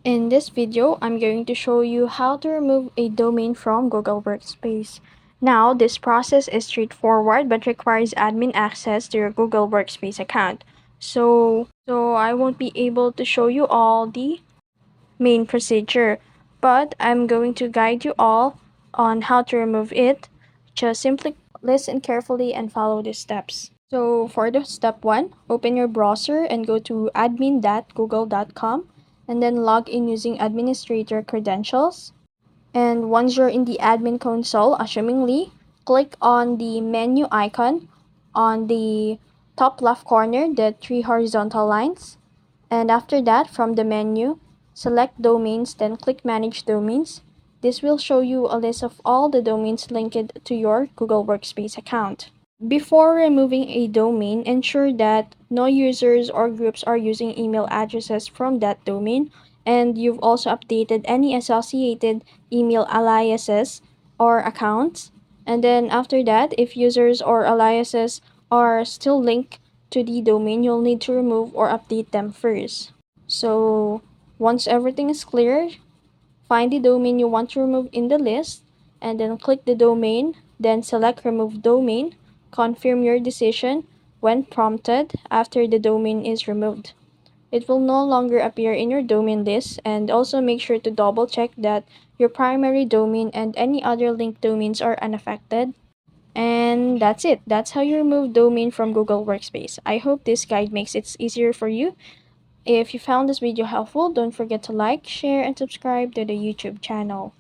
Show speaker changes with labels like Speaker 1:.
Speaker 1: In this video, I'm going to show you how to remove a domain from Google Workspace. Now, this process is straightforward but requires admin access to your Google Workspace account. So I won't be able to show you all the main procedure, but I'm going to guide you all on how to remove it. Just simply listen carefully and follow the steps. So for the step 1, open your browser and go to admin.google.com and then log in using administrator credentials. And once you're in the admin console, assumingly, click on the menu icon on the top left corner, the three horizontal lines. And after that, from the menu, select domains, then click manage domains. This will show you a list of all the domains linked to your Google Workspace account. Before removing a domain, ensure that no users or groups are using email addresses from that domain, and you've also updated any associated email aliases or accounts. And then after that, if users or aliases are still linked to the domain, you'll need to remove or update them first. So once everything is clear, find the domain you want to remove in the list and then click the domain, then select remove domain, confirm your decision when prompted after the domain is removed. It will no longer appear in your domain list, and also make sure to double check that your primary domain and any other linked domains are unaffected. And that's it. That's how you remove domain from Google Workspace. I hope this guide makes it easier for you. If you found this video helpful, don't forget to like, share, and subscribe to the YouTube channel.